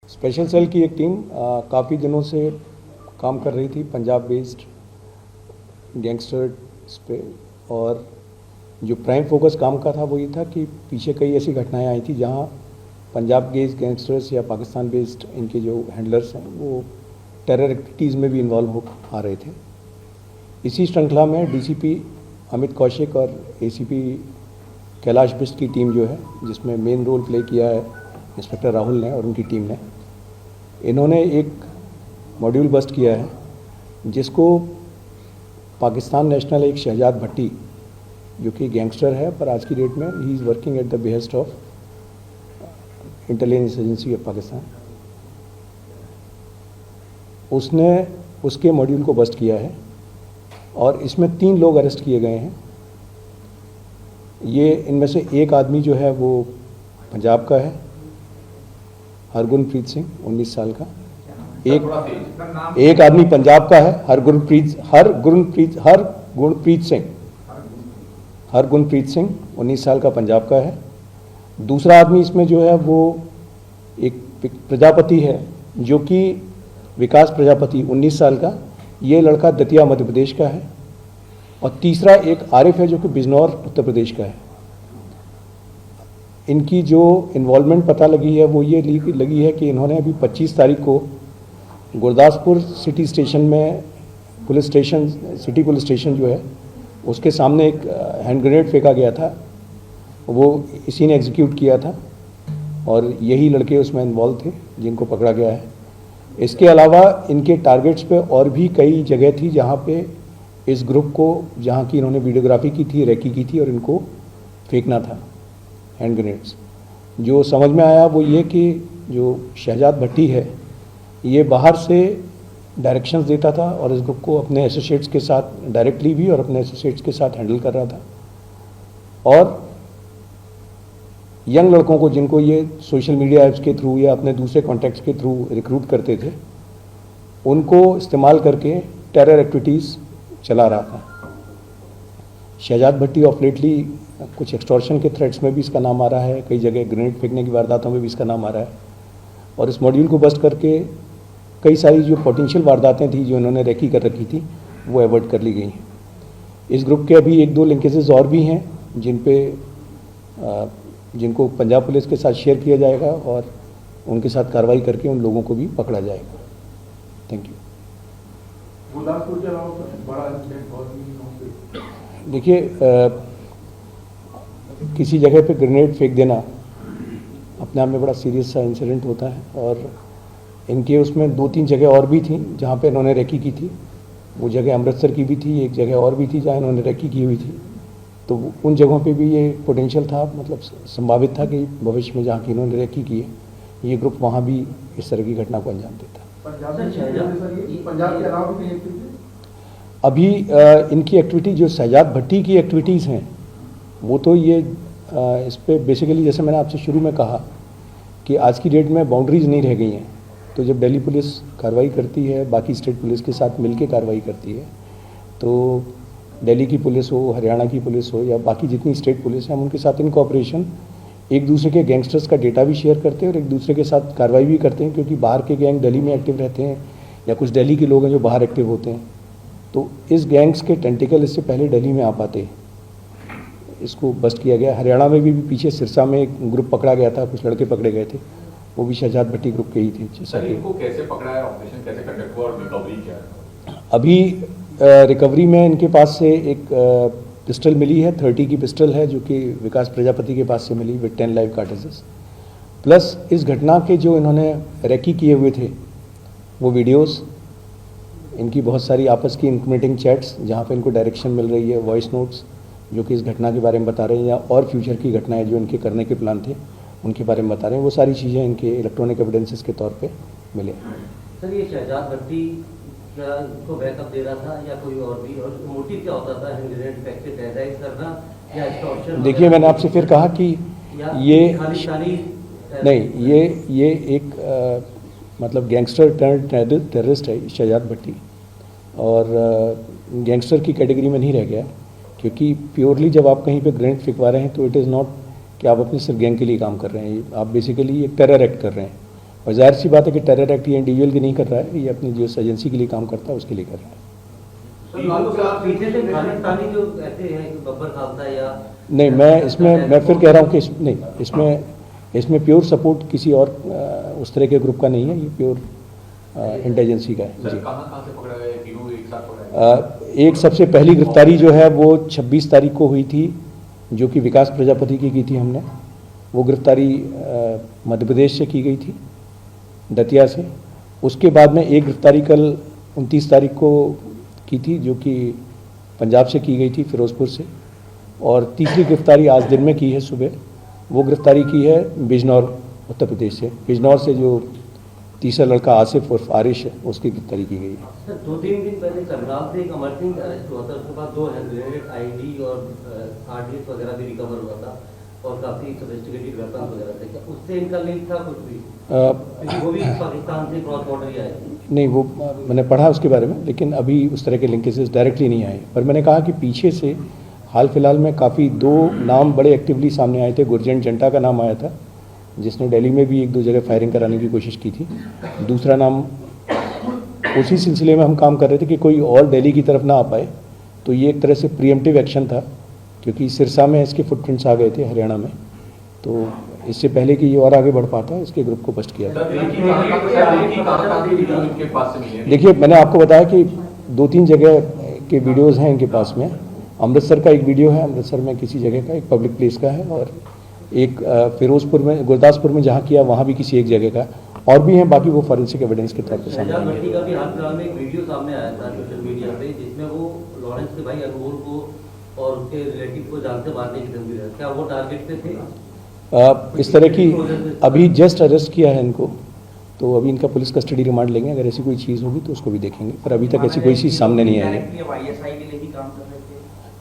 Special cell की एक team काफ़ी दिनों से काम कर रही थी पंजाब बेस्ड गैंगस्टर्स पे, और जो प्राइम फोकस काम का था वो ये था कि पीछे कई ऐसी घटनाएं आई थी जहां पंजाब बेस्ड गैंगस्टर्स या पाकिस्तान बेस्ड इनके जो हैंडलर्स हैं वो टेरर एक्टिविटीज़ में भी इन्वॉल्व हो आ रहे थे। इसी श्रृंखला में डीसीपी अमित कौशिक और एसीपी कैलाश बिष्ट की टीम जो है, जिसमें मेन रोल प्ले किया है इंस्पेक्टर राहुल ने और उनकी टीम ने, इन्होंने एक मॉड्यूल बस्ट किया है जिसको पाकिस्तान नेशनल एक शहजाद भट्टी, जो कि गैंगस्टर है पर आज की डेट में he is working at the behest of intelligence agency of Pakistan, उसने उसके मॉड्यूल को बस्ट किया है और इसमें 3 लोग अरेस्ट किए गए हैं। ये इनमें से एक आदमी जो है वो पंजाब का है, हरगुनप्रीत सिंह 19 साल का। एक आदमी पंजाब का है, हरगुनप्रीत सिंह 19 साल का पंजाब का है। दूसरा आदमी इसमें जो है वो एक प्रजापति है, जो कि विकास प्रजापति 19 साल का, ये लड़का दतिया मध्य प्रदेश का है। और तीसरा एक आरिफ है जो कि बिजनौर उत्तर प्रदेश का है। इनकी जो इन्वॉल्वमेंट पता लगी है वो ये लगी है कि इन्होंने अभी 25 तारीख को गुरदासपुर सिटी स्टेशन में सिटी पुलिस स्टेशन जो है उसके सामने एक हैंड ग्रेनेड फेंका गया था, वो इसी ने एग्जीक्यूट किया था और यही लड़के उसमें इन्वॉल्व थे जिनको पकड़ा गया है। इसके अलावा इनके टारगेट्स पे और भी कई जगह थी जहाँ पे इस ग्रुप को, जहाँ की इन्होंने वीडियोग्राफी की थी, रेकी की थी और इनको फेंकना था हैंड ग्रेनेड्स। जो समझ में आया वो ये कि जो शहजाद भट्टी है ये बाहर से डायरेक्शंस देता था और इस ग्रुप को अपने एसोसिएट्स के साथ डायरेक्टली भी और अपने एसोसिएट्स के साथ हैंडल कर रहा था। और यंग लड़कों को जिनको ये सोशल मीडिया ऐप्स के थ्रू या अपने दूसरे कॉन्टैक्ट्स के थ्रू रिक्रूट करते थे, उनको इस्तेमाल करके टेरर एक्टिविटीज़ चला रहा था। शहजाद भट्टी ऑफ लेटली कुछ एक्सटॉर्शन के थ्रेट्स में भी इसका नाम आ रहा है, कई जगह ग्रेनेड फेंकने की वारदातों में भी इसका नाम आ रहा है। और इस मॉड्यूल को बस्ट करके कई सारी जो पोटेंशियल वारदातें थी जो इन्होंने रेकी कर रखी थी वो अवॉइड कर ली गई हैं। इस ग्रुप के अभी 1-2 लिंकेजेस और भी हैं जिनको पंजाब पुलिस के साथ शेयर किया जाएगा और उनके साथ कार्रवाई करके उन लोगों को भी पकड़ा जाएगा। Thank you. देखिए, किसी जगह पे ग्रेनेड फेंक देना अपने आप में बड़ा सीरियस सा इंसिडेंट होता है और इनके उसमें 2-3 जगह और भी थी जहाँ पे इन्होंने रेकी की थी। वो जगह अमृतसर की भी थी, एक जगह और भी थी जहाँ इन्होंने रेकी की हुई थी। तो उन जगहों पे भी ये पोटेंशियल था, मतलब संभावित था कि भविष्य में जहाँ की इन्होंने रेकी की है ये ग्रुप वहाँ भी इस तरह की घटना को अंजाम देता। अभी इनकी एक्टिविटी जो शहजाद भट्टी की एक्टिविटीज़ हैं वो तो ये इस पर बेसिकली, जैसे मैंने आपसे शुरू में कहा कि आज की डेट में बाउंड्रीज नहीं रह गई हैं। तो जब दिल्ली पुलिस कार्रवाई करती है, बाकी स्टेट पुलिस के साथ मिलकर कार्रवाई करती है, तो दिल्ली की पुलिस हो, हरियाणा की पुलिस हो या बाकी जितनी स्टेट पुलिस है, हम उनके साथ इन कोऑपरेशन एक दूसरे के गैंगस्टर्स का डेटा भी शेयर करते हैं और एक दूसरे के साथ कार्रवाई भी करते हैं, क्योंकि बाहर के गैंग दिल्ली में एक्टिव रहते हैं या कुछ दिल्ली के लोग हैं जो बाहर एक्टिव होते हैं। तो इस गैंग्स के टेंटिकल इससे पहले दिल्ली में आ पाते हैं। इसको बस्ट किया गया। हरियाणा में भी पीछे सिरसा में एक ग्रुप पकड़ा गया था, कुछ लड़के पकड़े गए थे, वो भी शहजाद भट्टी ग्रुप के ही थे। सर, इनको कैसे पकड़ा है, ऑपरेशन कैसे कंडक्ट हुआ और रिकवरी क्या है? अभी रिकवरी में इनके पास से एक पिस्टल मिली है, 30 की पिस्टल है जो कि विकास प्रजापति के पास से मिली विद 10 लाइव कार्ट्रिजेस। प्लस इस घटना के जो इन्होंने रेकी किए हुए थे वो वीडियोस, इनकी बहुत सारी आपस की इंक्रिमेटिंग चैट्स जहाँ पे इनको डायरेक्शन मिल रही है, वॉइस नोट्स जो कि इस घटना के बारे में बता रहे हैं या और फ्यूचर की घटनाएं जो इनके करने के प्लान थे उनके बारे में बता रहे हैं, वो सारी चीज़ें इनके इलेक्ट्रॉनिक एविडेंसेस के तौर पे मिले। सर, ये शहजाद भट्टी क्या इनको बैकअप दे रहा था या कोई और भी, और मोटिव क्या होता था? हैंड ग्रेनेड फेंक के टेरराइज करना या एक्सटॉर्शन? देखिए, मैंने आपसे फिर कहा कि ये नहीं, ये एक मतलब गैंगस्टर टर्न टेररिस्ट है शहजाद भट्टी, और गैंगस्टर की कैटेगरी में नहीं रह गया, क्योंकि प्योरली जब आप कहीं पे ग्रेनेड फेंकवा रहे हैं तो इट इज़ नॉट कि आप अपने सिर्फ गैंग के लिए काम कर रहे हैं, आप बेसिकली एक टेरर एक्ट कर रहे हैं और जाहिर सी बात है कि टेरर एक्ट ये इंडिविजुअल के नहीं कर रहा है, ये अपनी जो एजेंसी के लिए काम करता है उसके लिए कर रहा है। पीछे से खालिस्तानी जो ऐसे हैं कि बब्बर खालसा या नहीं, मैं फिर कह रहा हूँ कि इसमें प्योर सपोर्ट किसी और उस तरह के ग्रुप का नहीं है, ये प्योर इंटेलिजेंसी का है। जी, कहाँ से पकड़ा गया? तीनों एक साथ पकड़ा गया? एक सबसे पहली गिरफ्तारी जो है वो 26 तारीख को हुई थी, जो कि विकास प्रजापति की थी हमने। वो गिरफ्तारी मध्य प्रदेश से की गई थी, दतिया से। उसके बाद में एक गिरफ्तारी कल 29 तारीख को की थी, जो कि पंजाब से की गई थी, फिरोजपुर से। और तीसरी गिरफ्तारी आज दिन में की है सुबह, वो गिरफ्तारी की है बिजनौर उत्तर प्रदेश से। बिजनौर से जो तीसरा लड़का आसिफ उर्फ आरिश है, उसकी गिरफ्तारी की गई है। सर 2-3 दिन पहले करनाल से एक अमर सिंह अरेस्ट हुआ था, उसके बाद 2 हैंड ग्रेनेड, आईडी और हार्ड वगैरह भी रिकवर हुआ था और काफी सोफिस्टिकेटेड वेपन वगैरह थे। क्या उससे इनका लिंक था कुछ भी? क्योंकि वो भी पाकिस्तान से क्रॉस बॉर्डर ही आए थे। नहीं, वो मैंने पढ़ा उसके बारे में, लेकिन अभी उस तरह के लिंकेजेस डायरेक्टली नहीं आए। पर मैंने कहा कि पीछे से हाल फिलहाल में काफ़ी 2 नाम बड़े एक्टिवली सामने आए थे। गुरजंट जंटा का नाम आया था, जिसने दिल्ली में भी 1-2 जगह फायरिंग कराने की कोशिश की थी। दूसरा नाम, उसी सिलसिले में हम काम कर रहे थे कि कोई और दिल्ली की तरफ ना आ पाए, तो ये एक तरह से प्रीएम्प्टिव एक्शन था, क्योंकि सिरसा में इसके फुटप्रिंट्स आ गए थे हरियाणा में। तो इससे पहले कि ये और आगे बढ़ पाता, इसके ग्रुप को बस्ट किया था। देखिए, मैंने आपको बताया कि 2-3 जगह के वीडियोज़ हैं इनके पास में। अमृतसर का एक वीडियो है, अमृतसर में किसी जगह का, एक पब्लिक प्लेस का है, और एक फिरोजपुर में, गुरदासपुर में जहाँ किया वहाँ भी किसी एक जगह का, और भी हैं। बाकी वो फॉरेंसिक एविडेंस के तौर पर सामने शहजाद आएंगे। भट्टी का भी हाल फिलहाल में एक वीडियो सामने आया था सोशल मीडिया पे, जिसमें वो लॉरेंस के भाई अनमोल को और उसके रिलेटिव को जान से मारने की धमकी है। क्या वो टारगेट पे थे? इस तरह की अभी जस्ट अरेस्ट किया है इनको, तो अभी इनका पुलिस कस्टडी रिमांड लेंगे। अगर ऐसी कोई चीज़ होगी तो उसको भी देखेंगे, पर अभी तक ऐसी कोई चीज़ सामने नहीं आई है।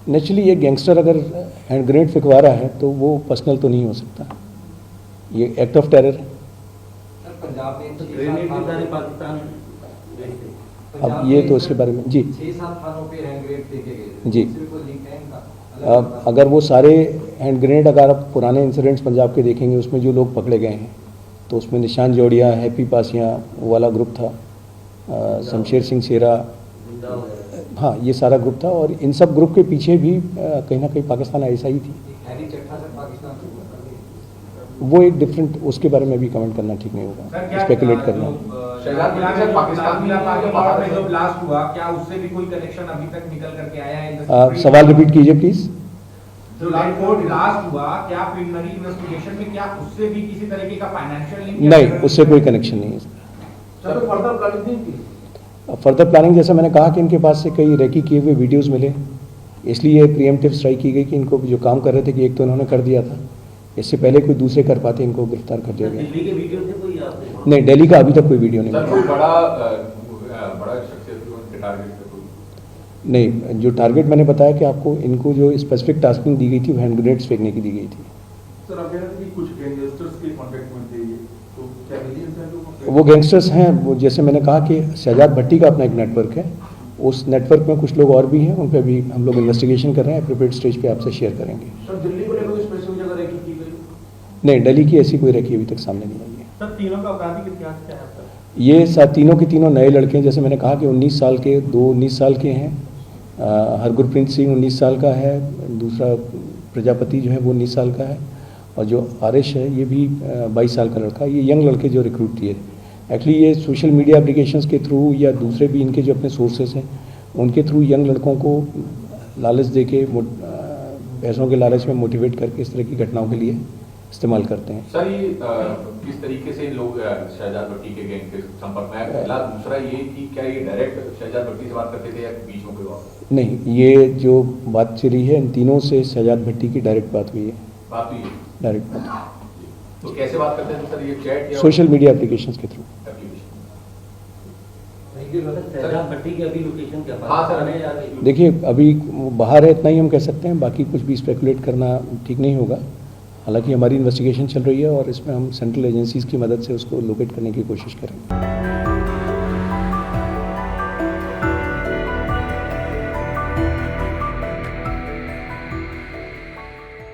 नेचुरली ये गैंगस्टर अगर हैंड ग्रेनेड फेंकवा रहा है तो वो पर्सनल तो नहीं हो सकता, ये एक्ट ऑफ टेरर है। पंजाब में ग्रेनेड भी सारे पाकिस्तान भेजते। अब ये तो इसके बारे में जी 6-7 थानों पे हैंड ग्रेनेड फेंके गए। जी। इससे कोई लिंक है इनका? अब अगर वो सारे हैंड ग्रेनेड, अगर आप पुराने इंसिडेंट्स पंजाब के देखेंगे, उसमें जो लोग पकड़े गए हैं, तो उसमें निशान जोड़िया, हैप्पी पासियाँ वाला ग्रुप था, शमशेर सिंह शेरा, हाँ, ये सारा ग्रुप था। और इन सब ग्रुप के पीछे भी कहीं ना कहीं पाकिस्तान आईएसआई थी। हैरी चट्टा से पाकिस्तान से वो एक डिफरेंट, उसके बारे में भी कमेंट करना ठीक नहीं होगा, स्पेकुलेट करना। पाकिस्तान में जो ब्लास्ट हुआ, क्या उससे भी कोई कनेक्शन अभी तक निकल करके आया है? सवाल रिपीट कीजिए प्लीज। जो ब्लास्ट हुआ, क्या प्रिलिमिनरी इन्वेस्टिगेशन में क्या उससे भी किसी तरीके का फाइनेंशियल लिंक? नहीं, उससे कोई कनेक्शन नहीं है। सर, तो फर्दर प्लानिंग नहीं थी? फर्दर प्लानिंग, जैसे मैंने कहा कि इनके पास से कई रेकी किए हुए वीडियोस मिले, इसलिए प्रीएम्प्टिव स्ट्राइक की गई कि इनको जो काम कर रहे थे, कि एक तो इन्होंने कर दिया था, इससे पहले कोई दूसरे कर पाते, इनको गिरफ्तार कर दिया गया। दिल्ली के वीडियो से कोई आपने? नहीं, दिल्ली का अभी तक कोई वीडियो नहीं सर, मिला। कोई बड़ा शख्सियत उनके टारगेट पे कोई? नहीं, जो टारगेट मैंने बताया कि आपको, इनको जो स्पेसिफिक टास्किंग दी गई थी वो हैंड ग्रेनेड्स फेंकने की दी गई थी। सर, आप कह रहे थे कि कुछ गैंगस्टर्स के कांटेक्ट में थे ये, तो क्या मिली है? वो गैंगस्टर्स हैं, वो जैसे मैंने कहा कि शहजाद भट्टी का अपना एक नेटवर्क है, उस नेटवर्क में कुछ लोग और भी हैं, उन पर भी हम लोग इन्वेस्टिगेशन कर रहे हैं, एप्रोप्रिएट स्टेज पे आपसे शेयर करेंगे। सर, दिल्ली को लेकर स्पेसिफिक जगह रेकी की गई? नहीं, दिल्ली की ऐसी कोई रेकी अभी तक सामने नहीं आई है। सर, तीनों का आपराधिक इतिहास क्या है सर? ये तीनों के तीनों नए लड़के हैं। जैसे मैंने कहा कि 19 साल के, 2 19 साल के हैं। हरगुरप्रीत सिंह 19 साल का है, दूसरा प्रजापति जो है वो 19 साल का है, और जो आरिश है ये भी 22 साल का लड़का। ये यंग लड़के जो रिक्रूट किए, एक्चुअली ये सोशल मीडिया एप्लीकेशंस के थ्रू या दूसरे भी इनके जो अपने सोर्सेस हैं उनके थ्रू यंग लड़कों को लालच दे के, पैसों के लालच में मोटिवेट करके इस तरह की घटनाओं के लिए इस्तेमाल करते हैं। सर, ये किस तरीके से लोग शहजाद भट्टी के गैंग के संपर्क में आए? पहला, दूसरा ये कि क्या ये डायरेक्ट शहजाद भट्टी से बात करते थे या बीच में कोई और? नहीं, ये जो बात चली है इन तीनों से शहजाद भट्टी की डायरेक्ट बात हुई है। बात हुई है? डायरेक्ट बात, तो कैसे बात करते थे सर? ये चैट या सोशल मीडिया एप्लीकेशंस के थ्रू। शहजाद भट्टी की अभी लोकेशन क्या? हाँ सर, पाकिस्तान है या कहीं? देखिए, अभी वो बाहर है, इतना ही हम कह सकते हैं, बाकी कुछ भी स्पेकुलेट करना ठीक नहीं होगा। हालांकि हमारी इन्वेस्टिगेशन चल रही है और इसमें हम सेंट्रल एजेंसीज़ की मदद से उसको लोकेट करने की कोशिश करेंगे।